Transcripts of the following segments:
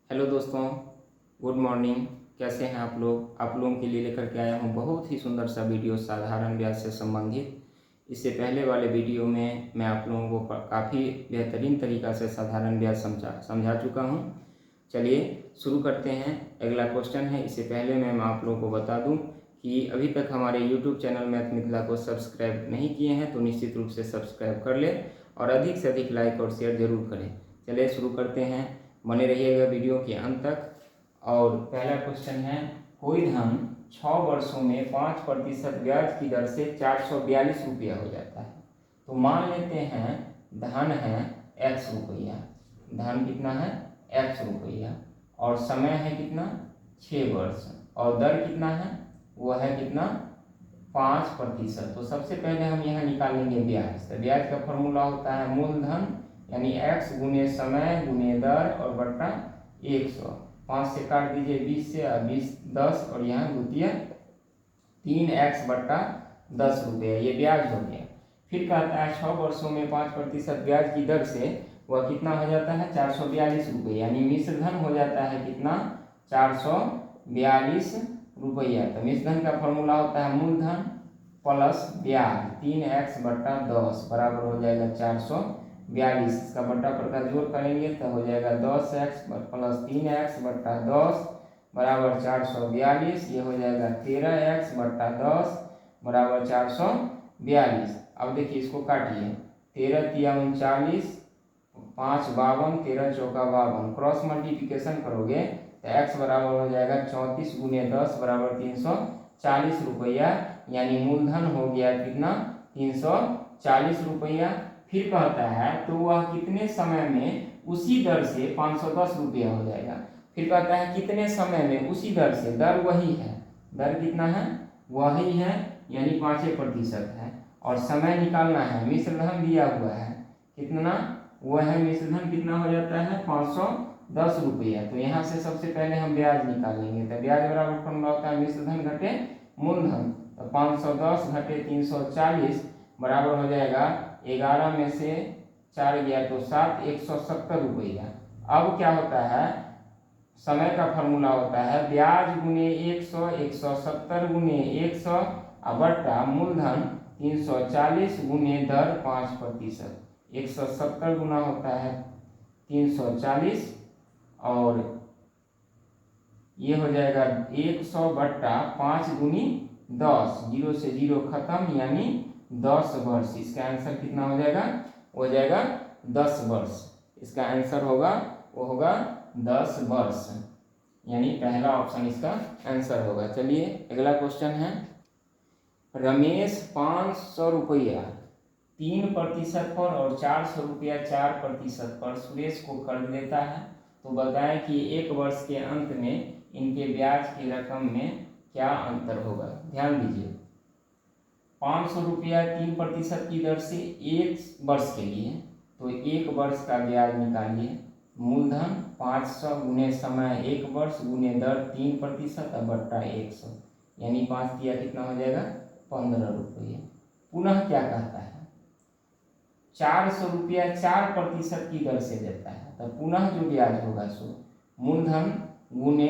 Hello दोस्तों, good morning. कैसे हैं आप लोग? आप लोगों के लिए लेकर के आया हूँ बहुत ही सुंदर सा वीडियो साधारण ब्याज से संबंधित। इससे पहले वाले वीडियो में मैं आप लोगों को काफ़ी बेहतरीन तरीक़ा से साधारण ब्याज समझा चुका हूँ। चलिए शुरू करते हैं। अगला क्वेश्चन है। इससे पहले मैं आप लोगों को बता दूँ कि अभी तक हमारे यूट्यूब चैनल मैथ मिथिला को सब्सक्राइब नहीं किए हैं तो निश्चित रूप से सब्सक्राइब कर लें और अधिक से अधिक लाइक और शेयर जरूर करें। चलिए शुरू करते हैं, बने रहिएगा वीडियो के अंत तक। और पहला क्वेश्चन है, कोई धन 6 वर्षों में 5% ब्याज की दर से 442 रुपया हो जाता है। तो मान लेते हैं धन है x रुपया। धन कितना है? x रुपया। और समय है कितना? 6 वर्ष। और दर कितना है? वो है कितना? 5%। तो सबसे पहले हम यहाँ निकालेंगे ब्याज। तो ब्याज का फॉर्मूला होता है मूलधन यानी x गुने समय गुने दर और बट्टा 100। 5 से काट दीजिए 20 से, 20 10 और यहाँ द्वितीय 3x बट्टा 10 रुपये, ये ब्याज हो गया। फिर कहता है 6 वर्षों में 5% ब्याज की दर से वह कितना हो जाता है? 442 रुपये, यानी मिश्र धन हो जाता है कितना? 442 रुपया। तो मिश्र धन का फॉर्मूला होता है मूलधन प्लस ब्याज 3x बट्टा 10 बराबर हो जाएगा 442। इसका बट्टा पर का जोड़ करेंगे तो हो जाएगा 10x प्लस 3x बट्टा 10 बराबर 442। ये हो जाएगा 13x बट्टा 10 बराबर 442। अब देखिए इसको काटिए। 13 तिया 39, 5 52, 13 चौका 52। क्रॉस मल्टीप्लिकेशन करोगे तो x बराबर हो जाएगा 34 गुने 10 बराबर 340 रुपया, यानी मूलधन हो गया कितना? 340 रुपया। फिर कहता है तो वह कितने समय में उसी दर से 510 रुपया हो जाएगा। फिर कहता है कितने समय में उसी दर से, दर वही है, दर कितना है? वही है, यानी 5% है। और समय निकालना है, मिश्र धन दिया हुआ है कितना? वह है मिश्र धन कितना हो जाता है? 510 रुपया। तो यहाँ से सबसे पहले हम ब्याज निकालेंगे। तो ब्याज बराबर फॉर्मूला होता है मिश्र धन घटे मूलधन। तो 510 घटे 340 बराबर हो जाएगा 11 में से 4 गया तो 7, 170 रुपया। अब क्या होता है? समय का फॉर्मूला होता है ब्याज गुने 100, 170 गुने 100 बट्टा मूलधन 340 गुने दर 5%। 170 गुना होता है 340 और ये हो जाएगा 100 बट्टा 5 गुनी 10, 0 से 0 खत्म, यानी 10 वर्ष। इसका आंसर कितना हो जाएगा? हो जाएगा 10 वर्ष। इसका आंसर होगा वो होगा 10 वर्ष, यानी पहला ऑप्शन इसका आंसर होगा। चलिए अगला क्वेश्चन है, रमेश 500 रुपया 3% पर और 400 रुपया 4% पर सुरेश को कर्ज देता है। तो बताएं कि एक वर्ष के अंत में इनके ब्याज की रकम में क्या अंतर होगा। ध्यान दीजिए, 500 रुपया 3% की दर से 1 वर्ष के लिए, तो 1 वर्ष का ब्याज निकालिए। मूलधन 500 गुने समय 1 वर्ष गुने दर 3% बट्टा 100, यानी 5 दिया कितना हो जाएगा? 15 रुपये। पुनः क्या कहता है? 400 रुपया 4% की दर से देता है। तो पुनः जो ब्याज होगा सो मूलधन गुने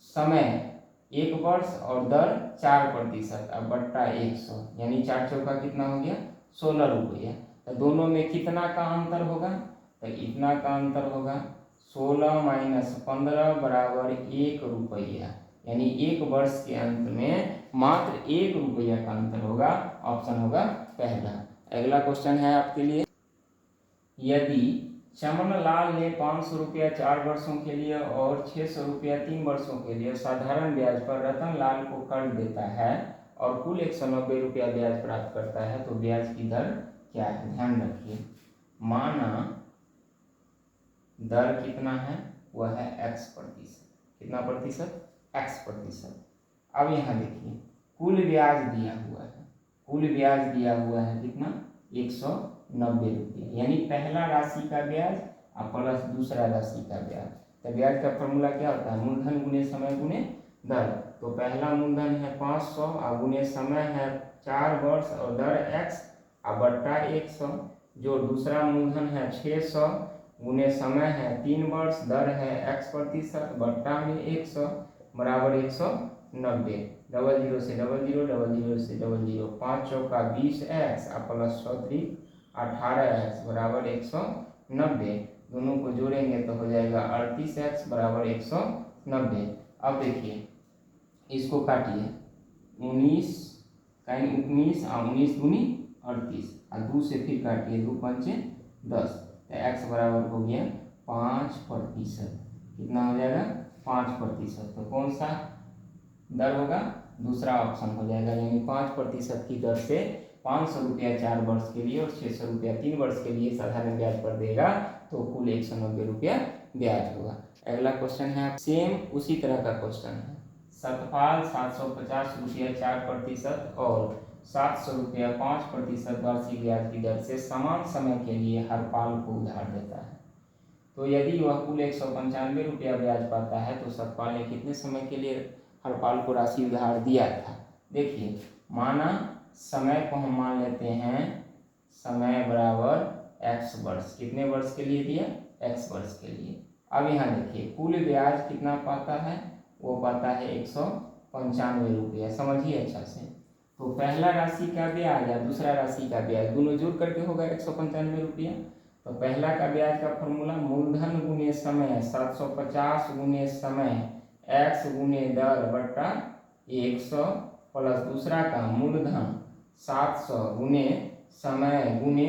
समय 1 वर्ष और दर 4% अब बट्टा 100, यानी 4 चौका कितना हो गया? 16 रुपया। तो दोनों में कितना का अंतर होगा? तो इतना का अंतर होगा। 16 माइनस 15 बराबर 1 रुपया, यानी 1 वर्ष के अंत में मात्र 1 रुपया का अंतर होगा। ऑप्शन होगा पहला। अगला क्वेश्चन है आपके लिए, यदि चमन लाल ने 500 रुपया 4 वर्षों के लिए और 600 रुपया 3 वर्षों के लिए साधारण ब्याज पर रतन लाल को कर्ज देता है और कुल 190 रुपया ब्याज प्राप्त करता है, तो ब्याज की दर क्या है? ध्यान रखिए, माना दर कितना है? वह है x%। कितना प्रतिशत? x%। अब यहाँ देखिए कुल ब्याज दिया हुआ है, कुल ब्याज दिया हुआ है कितना? 190 रुपये, यानी पहला राशि का ब्याज और प्लस दूसरा राशि का ब्याज। तो ब्याज का फॉर्मूला क्या होता है? मूलधन गुने समय गुने दर। तो पहला मूलधन है 500 और गुने समय है 4 वर्ष और दर x और बट्टा 100, जो दूसरा मूलधन है 600 गुने समय है 3 वर्ष, दर है x% बट्टा में 100 बराबर 190। डबल जीरो से डबल जीरो, डबल जीरो से डबल जीरो, 5 चौका 20x प्लस 18x बराबर 190। दोनों को जोड़ेंगे तो हो जाएगा 38x बराबर 190। अब देखिए इसको काटिए, 19 का 19 और 19 दूनी 38 और 2 से फिर काटिए, 2 पंचे 10, तो x बराबर हो गया 5%। कितना हो जाएगा 5%। तो कौन सा दर होगा, दूसरा ऑप्शन हो जाएगा, यानी 5% की दर से 500 रुपया 4 वर्ष के लिए और 600 रुपया 3 वर्ष के लिए साधारण ब्याज पर देगा, तो कुल 190 रुपया ब्याज होगा। अगला क्वेश्चन है सेम उसी तरह का क्वेश्चन है। सतपाल 750 रुपया 4% और 700 रुपया 5% वार्षिक ब्याज की दर से समान समय के लिए हरपाल को उधार देता है। तो यदि वह कुल 195 रुपया ब्याज पाता है तो सतपाल ने कितने समय के लिए हरपाल को राशि उधार दिया था। देखिए माना समय को हम मान लेते हैं, समय बराबर x वर्ष, कितने वर्ष के लिए दिया, x वर्ष के लिए। अब यहाँ देखिए कुल ब्याज कितना पाता है, वो पाता है 195 रुपया। समझिए अच्छा से, तो पहला राशि का ब्याज या दूसरा राशि का ब्याज दोनों जोड़ करके होगा 195 रुपया। तो पहला का ब्याज का फॉर्मूला मूलधन गुने समय, 750 गुने समय x गुने दर बट्टा 100 प्लस दूसरा का मूलधन 700 गुने समय गुने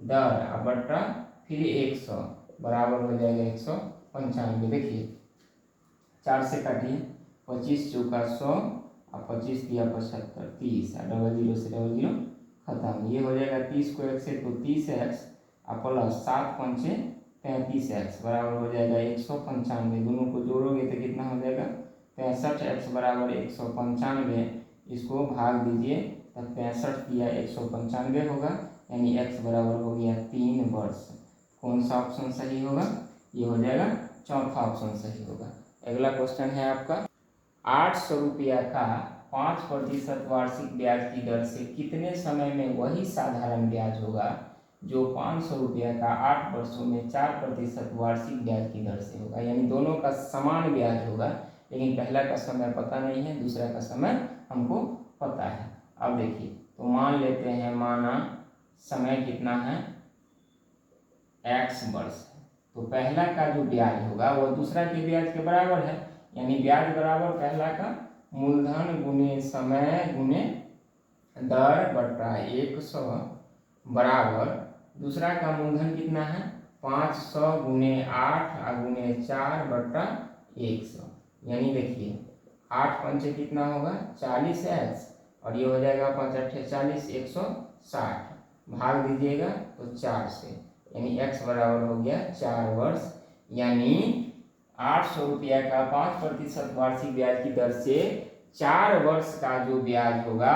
दर बट्टा फिर 100 बराबर हो जाएगा 195। देखिए 4 से काटिए, 25 चौका 100 और 25 दिया 75, 30 और डबल जीरो से डबल जीरो खत्म। ये हो जाएगा 30 को 1 से तो 30x और प्लस 7 पंचे 35x बराबर हो जाएगा 195। दोनों को जोड़ोगे तो कितना हो जाएगा 65x बराबर 195। इसको भाग दीजिए तब 65 दिया 195 होगा, यानी x बराबर हो गया 3 वर्ष। कौन सा ऑप्शन सही होगा, ये हो जाएगा चौथा ऑप्शन सही होगा। अगला क्वेश्चन है आपका 800 रुपया का 5% वार्षिक ब्याज की दर से कितने समय में वही साधारण ब्याज होगा जो 500 रुपया का 8 वर्षों में 4% वार्षिक ब्याज की दर से होगा। यानी दोनों का समान ब्याज होगा, लेकिन पहला का समय पता नहीं है, दूसरा का समय हमको पता है। अब देखिए तो मान लेते हैं, माना समय कितना है x वर्ष, तो पहला का जो ब्याज होगा वो दूसरा के ब्याज के बराबर है, यानी ब्याज बराबर पहला का मूलधन गुने समय गुने दर बट्टा 100 बराबर दूसरा का मूलधन कितना है 500 गुने 8 और गुने 4 बट्टा 100। यानी देखिए 8 पंचे कितना होगा 40x और ये हो जाएगा 5 8 40, 160 भाग दीजिएगा तो 4 से, यानी x बराबर हो गया 4 वर्ष। यानी 800 रुपया का 5% वार्षिक ब्याज की दर से 4 वर्ष का जो ब्याज होगा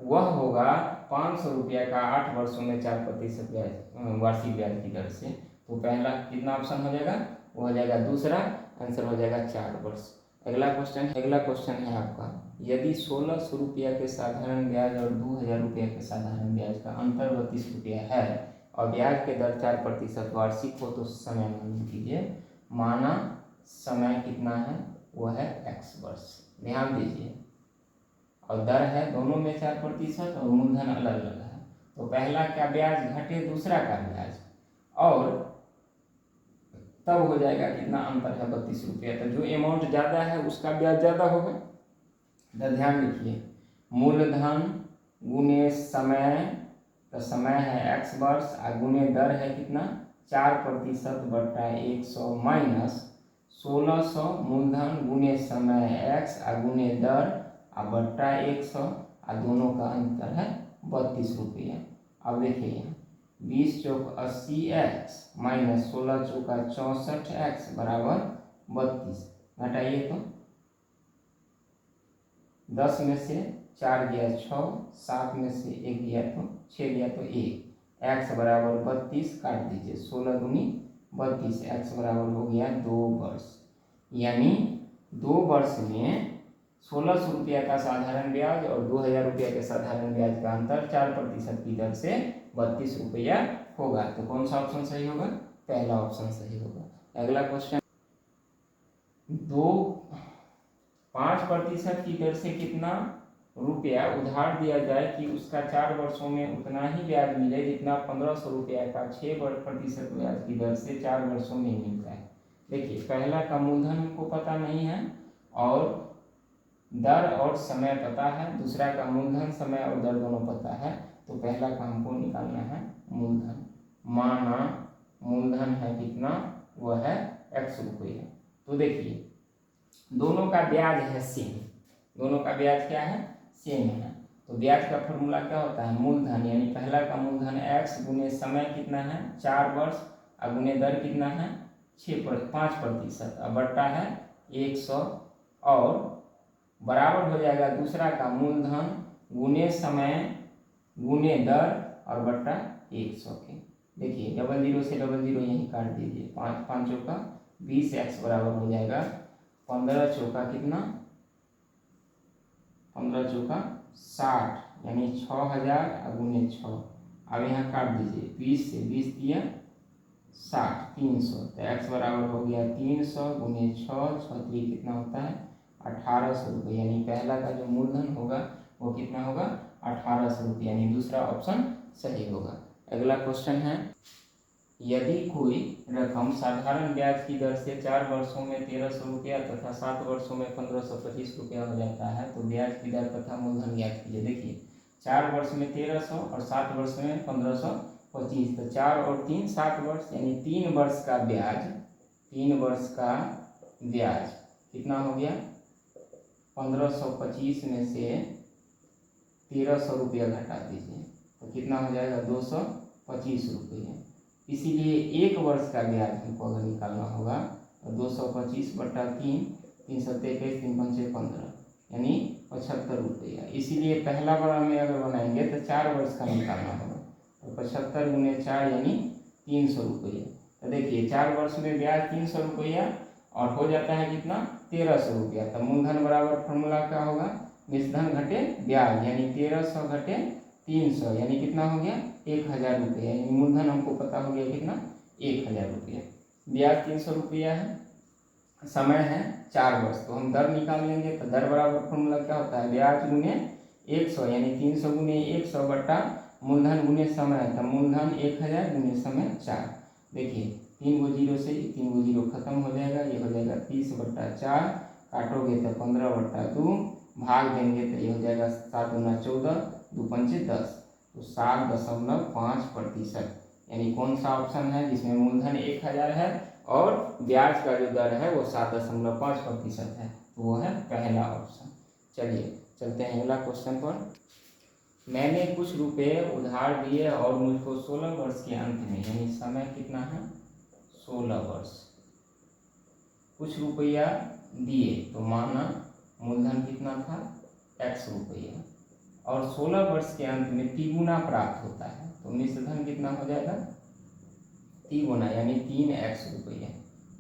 वह होगा 500 रुपया का 8 वर्षों में 4% ब्याज वार्षिक ब्याज की दर से। तो पहला कितना ऑप्शन हो जाएगा, वो हो जाएगा दूसरा, आंसर हो जाएगा 4 वर्ष। अगला क्वेश्चन है आपका, यदि 1600 रुपया के साधारण ब्याज और 2000 रुपया के साधारण ब्याज का अंतर 32 रुपया है और ब्याज के दर 4% वार्षिक हो तो समय मालूम कीजिए। माना समय कितना है, वो है x वर्ष, ध्यान दीजिए, और दर है दोनों में 4% और मूलधन अलग अलग है। तो पहला का ब्याज घटे दूसरा का ब्याज, और तब हो जाएगा कितना अंतर है 32 रुपया। तो जो अमाउंट ज़्यादा है उसका ब्याज ज़्यादा होगा। तो ध्यान रखिए, मूलधन गुने समय, तो समय है x वर्ष और गुने दर है कितना 4% बट्टा 100 माइनस 1600 मूलधन गुने समय x और गुने दर और बट्टा 100 और दोनों का अंतर है 32 रुपया। अब देखिए 20 चौक 80x माइनस 16 चौका 64x बराबर 32। घटाइए तो 10 में से 4 गया 6, 7 में से 1 गया तो 6 गया तो 1, x बराबर 32 काट दीजिए, 16 दूनी 32, x बराबर हो गया 2 वर्ष। यानी 2 वर्ष में 1600 रुपया का साधारण ब्याज और 2000 रुपया के साधारण ब्याज का अंतर 4% की दर से 32 रुपया होगा। तो कौन सा ऑप्शन सही होगा, पहला ऑप्शन सही होगा। अगला क्वेश्चन, 5% की दर से कितना रुपया उधार दिया जाए कि उसका 4 वर्षों में उतना ही ब्याज मिले जितना 1500 रुपया का 6% ब्याज की दर से 4 वर्षों में मिलता है। देखिए, पहला का मूलधन हमको पता नहीं है और दर और समय पता है, दूसरा का मूलधन समय और दर दोनों पता है, तो पहला का हमको निकालना है मूलधन। माना मूलधन है कितना, वह है x रुपये। तो देखिए, दोनों का ब्याज है सेम, दोनों का ब्याज क्या है, सेम है। तो ब्याज का फॉर्मूला क्या होता है, मूलधन यानी पहला का मूलधन x गुने समय कितना है 4 वर्ष और गुने दर कितना है 5%, अब बट्टा है 100 और बराबर हो जाएगा दूसरा का मूलधन गुने समय गुने दर और बट्टा 100 के। देखिए, 00 से 00 यहीं काट दीजिए, 5 5 चौका 20x बराबर हो जाएगा 15 चौका कितना, 15 चौका 60 यानी 6000 गुने 6। अब यहाँ काट दीजिए, 20 से 20 दिया 60, 300, तो x बराबर हो गया 300 गुने 6, 6 3 कितना होता है 1800 रुपये। यानी पहला का जो मूलधन होगा वो कितना होगा 1800 रुपये, यानी दूसरा ऑप्शन सही होगा। अगला क्वेश्चन है, यदि कोई रकम साधारण ब्याज की दर से 4 वर्षों में 1300 रुपया तथा 7 वर्षों में 1525 रुपया हो जाता है तो ब्याज की दर तथा मूलधन ज्ञात कीजिए। देखिए, 4 वर्ष में 1300 और 7 वर्ष में 1525, तो 4 और 3 7 वर्ष यानी 3 वर्ष का ब्याज, 3 वर्ष का ब्याज कितना हो गया 1525 में से 1300 रुपया घटा दीजिए तो कितना हो जाएगा 225 रुपये। इसीलिए 1 वर्ष का ब्याज हमको अगर निकालना होगा तो 225 बट्टा 3, 3 7 21, 3 5 15 यानी 75 रुपया। इसीलिए पहला बार में अगर बनाएंगे तो 4 वर्ष का निकालना होगा, तो 75 गुने 4 यानी 300 रुपये। तो देखिए, 4 वर्ष में ब्याज 300 रुपया और हो जाता है कितना 1300 रुपया। तो मूलधन बराबर फॉर्मूला क्या होगा, निश्चित घटे ब्याज, यानी 1300 घटे 300 यानी कितना हो गया 1000 रुपया। यानी मूलधन हमको पता हो गया कितना 1000 रुपया, ब्याज 300 रुपया है, समय है 4 वर्ष, तो हम दर निकाल लेंगे। तो दर बराबर फॉर्मूला क्या होता है, ब्याज गुने 100 यानी 300 गुने 100 बट्टा मूलधन गुने समय, तो मूलधन 1000 गुने समय 4। देखिए, 3 गो जीरो से 3 गो जीरो खत्म हो जाएगा, ये हो जाएगा 30 बट्टा 4, काटोगे तो 15 बट्टा 2, भाग देंगे तो ये हो जाएगा 7 गुना 14, 2 पंचे 10, तो 7.5%। यानी कौन सा ऑप्शन है जिसमें मूलधन 1000 है और ब्याज का जो दर है वो 7.5% है, तो वो है पहला ऑप्शन। चलिए चलते हैं अगला क्वेश्चन पर। मैंने कुछ रुपए उधार दिए और मुझको 16 वर्ष के अंत में, यानी समय कितना है 16 वर्ष, कुछ रुपया दिए, तो माना मूलधन कितना था x रुपया और 16 वर्ष के अंत में तिगुना प्राप्त होता है, तो मिश्र धन कितना हो जाएगा तिगुना यानी 3x रुपया।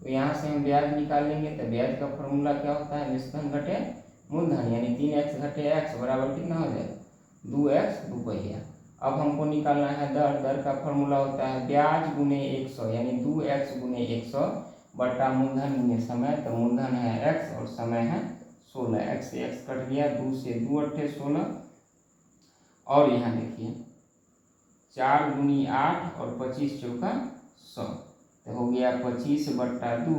तो यहाँ से हम ब्याज निकाल लेंगे, तो ब्याज का फॉर्मूला क्या होता है, मिश्र धन घटे मूलधन यानी 3x घटे x बराबर कितना हो जाएगा 2x रुपया। अब हमको निकालना है दर, दर का फॉर्मूला होता है ब्याज गुने 100 यानी 2x गुने 100 बट्टा मूलधन गुने समय, तो मूलधन है x और समय है 16, x से x कट गया, 2 से 2 अट्ठे 16 और यहाँ देखिए 4 गुनी 8 और 25 चौका 100, तो हो गया 25 बट्टा 2,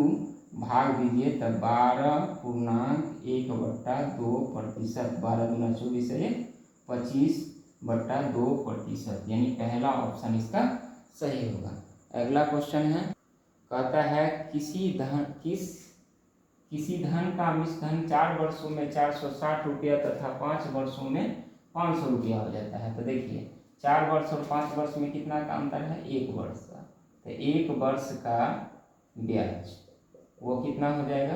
भाग दीजिए तो 12.1/2%, 12 गुना 24 है 25/2%, यानी पहला ऑप्शन इसका सही होगा। अगला क्वेश्चन है, कहता है किसी धन का मिश्र धन 4 वर्षों में 460 रुपया तथा 5 वर्षों में 500 रुपया हो जाता है। तो देखिए, 4 वर्ष और 5 वर्ष में कितना का अंतर है 1 वर्ष का, तो 1 वर्ष का ब्याज वो कितना हो जाएगा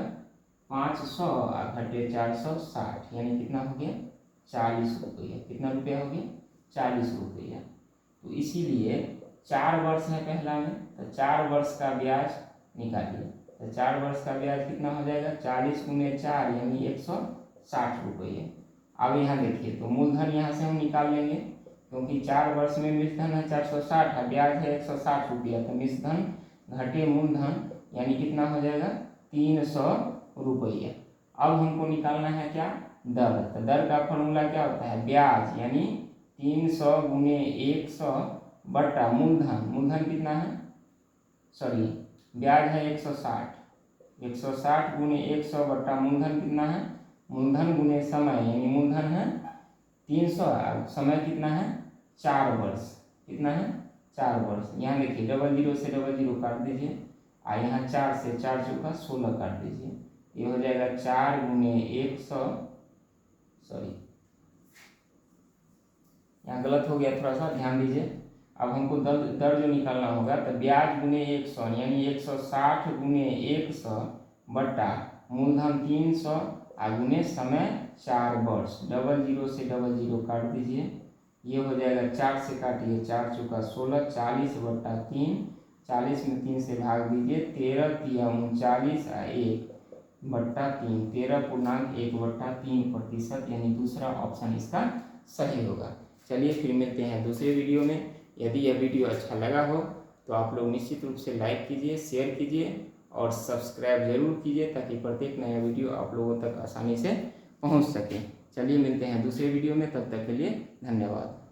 500 घटे 460 यानी कितना हो गया 40 रुपया। कितना रुपया हो गया 40 रुपया। तो इसीलिए 4 वर्ष है पहला में, तो 4 वर्ष का ब्याज निकालिए, तो 4 वर्ष का ब्याज कितना हो जाएगा 40 गुने 4 यानी 160 रुपये। अब यहाँ देखिए, तो मूलधन यहाँ से हम निकाल लेंगे क्योंकि 4 वर्ष में मिश्र धन है 460 है, ब्याज है 160 रुपया, तो मिश्र धन घटे मूलधन यानी कितना हो जाएगा 300 रुपया। अब हमको निकालना है क्या दर। तो दर का फॉर्मूला क्या होता है ब्याज यानी 300 गुने 100 बटा मूलधन। मूलधन कितना है सॉरी ब्याज है 160 गुने 100 बटा मूलधन कितना है मूलधन गुने समय यानी मूलधन है 300 समय कितना है 4 वर्ष। कितना है 4 वर्ष। यहाँ देखिए 00 से 00 काट दीजिए और यहाँ 4 से 4 चौका 16 काट दीजिए। ये हो जाएगा 4 गुने 100 सॉरी यहाँ गलत हो गया थोड़ा सा ध्यान दीजिए। अब हमको दर जो निकालना होगा तो ब्याज गुने 100 यानी 160 गुने 100 बटा मूलधन 300 गुने समय 4 वर्ष। 00 से 00 काट दीजिए। ये हो जाएगा 4 से काटिए 4 चौका 16 40 बटा 3 40 में 3 से भाग दीजिए 13 तिया 39 1 बटा 3 13.1/3% यानी दूसरा ऑप्शन इसका सही होगा। चलिए फिर मिलते हैं दूसरे वीडियो में। यदि यह वीडियो अच्छा लगा हो तो आप लोग निश्चित रूप से लाइक कीजिए शेयर कीजिए और सब्सक्राइब जरूर कीजिए ताकि प्रत्येक नया वीडियो आप लोगों तक आसानी से पहुंच सके। चलिए मिलते हैं दूसरे वीडियो में, तब तक के लिए धन्यवाद।